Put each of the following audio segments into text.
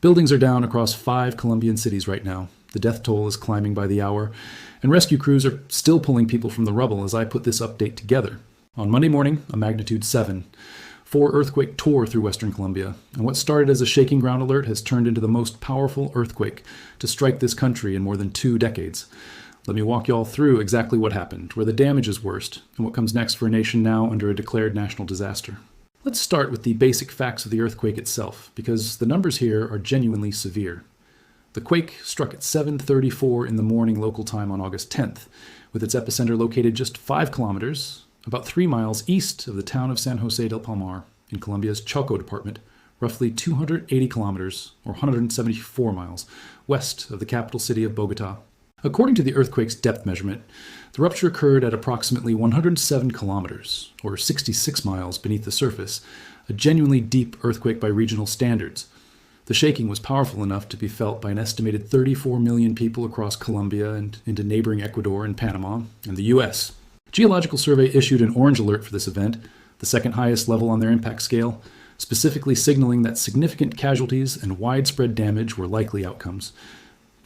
Buildings are down across 5 Colombian cities right now. The death toll is climbing by the hour, and rescue crews are still pulling people from the rubble as I put this update together. On Monday morning, a magnitude 7. 4 earthquake tore through western Colombia, and what started as a shaking ground alert has turned into the most powerful earthquake to strike this country in more than 2 decades. Let me walk you all through exactly what happened, where the damage is worst, and what comes next for a nation now under a declared national disaster. Let's start with the basic facts of the earthquake itself, because the numbers here are genuinely severe. The quake struck at 7:34 in the morning local time on August 10th, with its epicenter located just 5 kilometers, about 3 miles east of the town of San José del Palmar in Colombia's Chocó department, roughly 280 kilometers, or 174 miles, west of the capital city of Bogotá. According to the earthquake's depth measurement, the rupture occurred at approximately 107 kilometers, or 66 miles beneath the surface, a genuinely deep earthquake by regional standards. The shaking was powerful enough to be felt by an estimated 34 million people across Colombia and into neighboring Ecuador and Panama and the U.S. Geological Survey issued an orange alert for this event, the second highest level on their impact scale, specifically signaling that significant casualties and widespread damage were likely outcomes.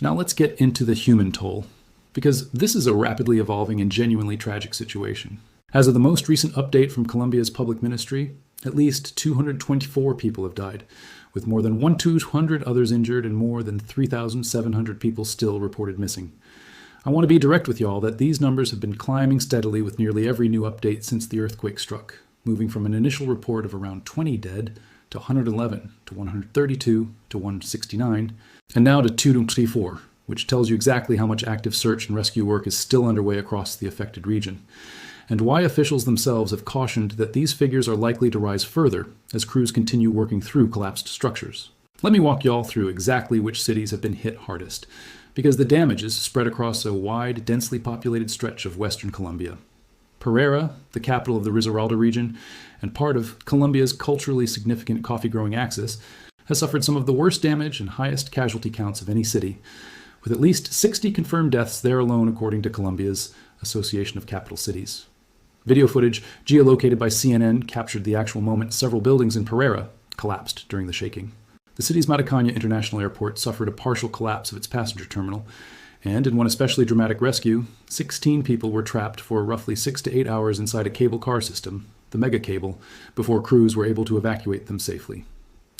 Now let's get into the human toll, because this is a rapidly evolving and genuinely tragic situation. As of the most recent update from Colombia's public ministry, at least 224 people have died, with more than 1,200 others injured and more than 3,700 people still reported missing. I want to be direct with y'all that these numbers have been climbing steadily with nearly every new update since the earthquake struck, moving from an initial report of around 20 dead to 111 to 132 to 169, and now to 224, which tells you exactly how much active search and rescue work is still underway across the affected region, and why officials themselves have cautioned that these figures are likely to rise further as crews continue working through collapsed structures. Let me walk y'all through exactly which cities have been hit hardest, because the damage is spread across a wide, densely populated stretch of western Colombia. Pereira, the capital of the Risaralda region, and part of Colombia's culturally significant coffee-growing axis, has suffered some of the worst damage and highest casualty counts of any city, with at least 60 confirmed deaths there alone according to Colombia's Association of Capital Cities. Video footage geolocated by CNN captured the actual moment several buildings in Pereira collapsed during the shaking. The city's Maracana International Airport suffered a partial collapse of its passenger terminal, and in one especially dramatic rescue, 16 people were trapped for roughly 6 to 8 hours inside a cable car system, the mega cable, before crews were able to evacuate them safely.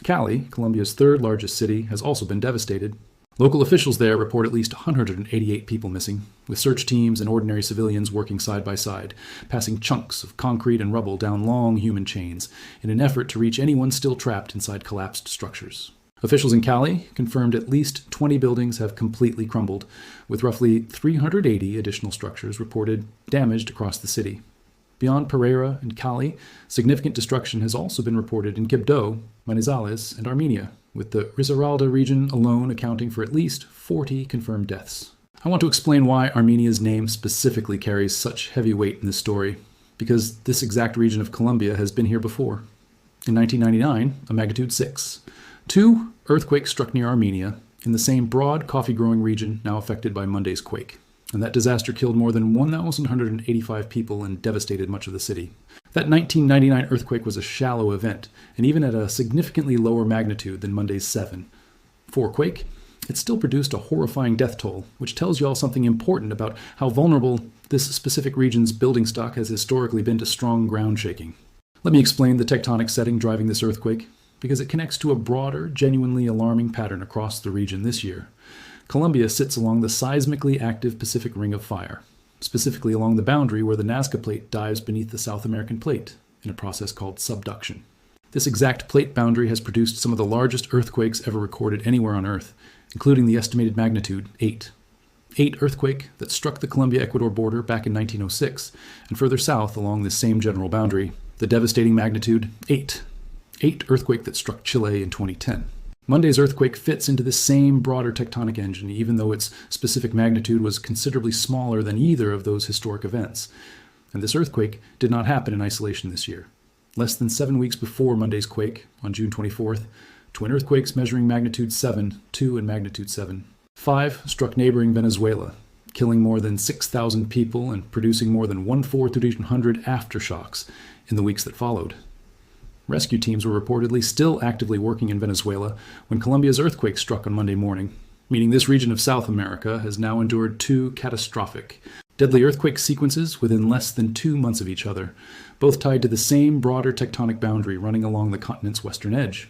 Cali, Colombia's third largest city, has also been devastated. Local officials there report at least 188 people missing, with search teams and ordinary civilians working side by side, passing chunks of concrete and rubble down long human chains in an effort to reach anyone still trapped inside collapsed structures. Officials in Cali confirmed at least 20 buildings have completely crumbled, with roughly 380 additional structures reported damaged across the city. Beyond Pereira and Cali, significant destruction has also been reported in Quibdó, Manizales, and Armenia, with the Risaralda region alone accounting for at least 40 confirmed deaths. I want to explain why Armenia's name specifically carries such heavy weight in this story, because this exact region of Colombia has been here before. In 1999, a magnitude 6. 2 earthquakes struck near Armenia, in the same broad coffee-growing region now affected by Monday's quake, and that disaster killed more than 1,185 people and devastated much of the city. That 1999 earthquake was a shallow event, and even at a significantly lower magnitude than Monday's 7. For quake, it still produced a horrifying death toll, which tells you all something important about how vulnerable this specific region's building stock has historically been to strong ground shaking. Let me explain the tectonic setting driving this earthquake, because it connects to a broader, genuinely alarming pattern across the region this year. Colombia sits along the seismically active Pacific Ring of Fire, specifically along the boundary where the Nazca Plate dives beneath the South American Plate in a process called subduction. This exact plate boundary has produced some of the largest earthquakes ever recorded anywhere on Earth, including the estimated magnitude 8. 8 earthquake that struck the Colombia-Ecuador border back in 1906, and further south along this same general boundary, the devastating magnitude 8. 8 earthquake that struck Chile in 2010. Monday's earthquake fits into the same broader tectonic engine, even though its specific magnitude was considerably smaller than either of those historic events. And this earthquake did not happen in isolation this year. Less than 7 weeks before Monday's quake, on June 24th, twin earthquakes measuring magnitude 7, 2 and magnitude 7. 5 struck neighboring Venezuela, killing more than 6,000 people and producing more than 1,400 aftershocks in the weeks that followed. Rescue teams were reportedly still actively working in Venezuela when Colombia's earthquake struck on Monday morning, meaning this region of South America has now endured two catastrophic, deadly earthquake sequences within less than 2 months of each other, both tied to the same broader tectonic boundary running along the continent's western edge.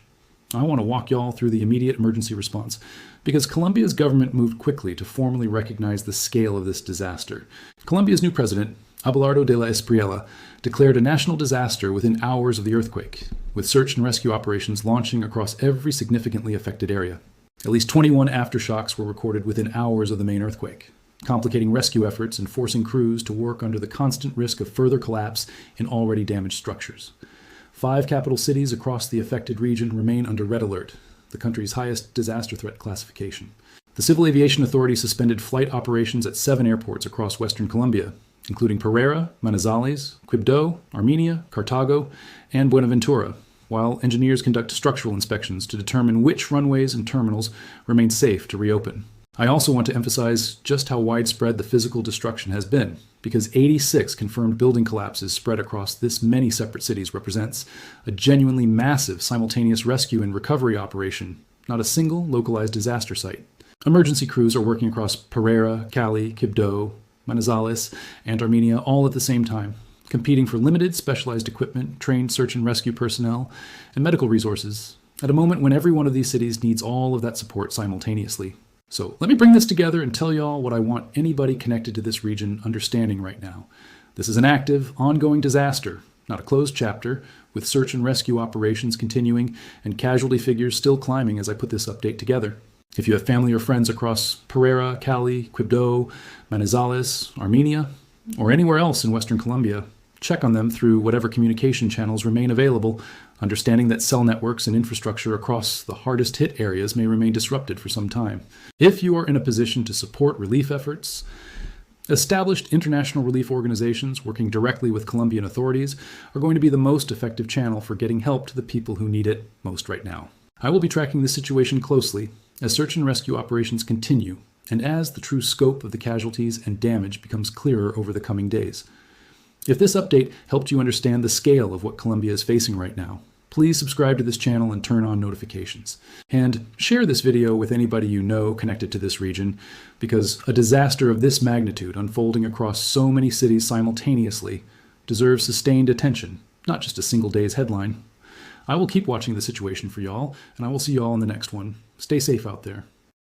I want to walk y'all through the immediate emergency response, because Colombia's government moved quickly to formally recognize the scale of this disaster. Colombia's new president, Abelardo de la Espriella, declared a national disaster within hours of the earthquake, with search and rescue operations launching across every significantly affected area. At least 21 aftershocks were recorded within hours of the main earthquake, complicating rescue efforts and forcing crews to work under the constant risk of further collapse in already damaged structures. 5 capital cities across the affected region remain under red alert, the country's highest disaster threat classification. The Civil Aviation Authority suspended flight operations at 7 airports across western Colombia, including Pereira, Manizales, Quibdó, Armenia, Cartago, and Buenaventura, while engineers conduct structural inspections to determine which runways and terminals remain safe to reopen. I also want to emphasize just how widespread the physical destruction has been, because 86 confirmed building collapses spread across this many separate cities represents a genuinely massive simultaneous rescue and recovery operation, not a single localized disaster site. Emergency crews are working across Pereira, Cali, Quibdó, Manizales, and Armenia all at the same time, competing for limited specialized equipment, trained search and rescue personnel, and medical resources, at a moment when every one of these cities needs all of that support simultaneously. So let me bring this together and tell y'all what I want anybody connected to this region understanding right now. This is an active, ongoing disaster, not a closed chapter, with search and rescue operations continuing and casualty figures still climbing as I put this update together. If you have family or friends across Pereira, Cali, Quibdó, Manizales, Armenia, or anywhere else in Western Colombia, check on them through whatever communication channels remain available, understanding that cell networks and infrastructure across the hardest hit areas may remain disrupted for some time. If you are in a position to support relief efforts, established international relief organizations working directly with Colombian authorities are going to be the most effective channel for getting help to the people who need it most right now. I will be tracking this situation closely as search and rescue operations continue and as the true scope of the casualties and damage becomes clearer over the coming days. If this update helped you understand the scale of what Colombia is facing right now, please subscribe to this channel and turn on notifications. And share this video with anybody you know connected to this region, because a disaster of this magnitude unfolding across so many cities simultaneously deserves sustained attention, not just a single day's headline. I will keep watching the situation for y'all, and I will see y'all in the next one. Stay safe out there.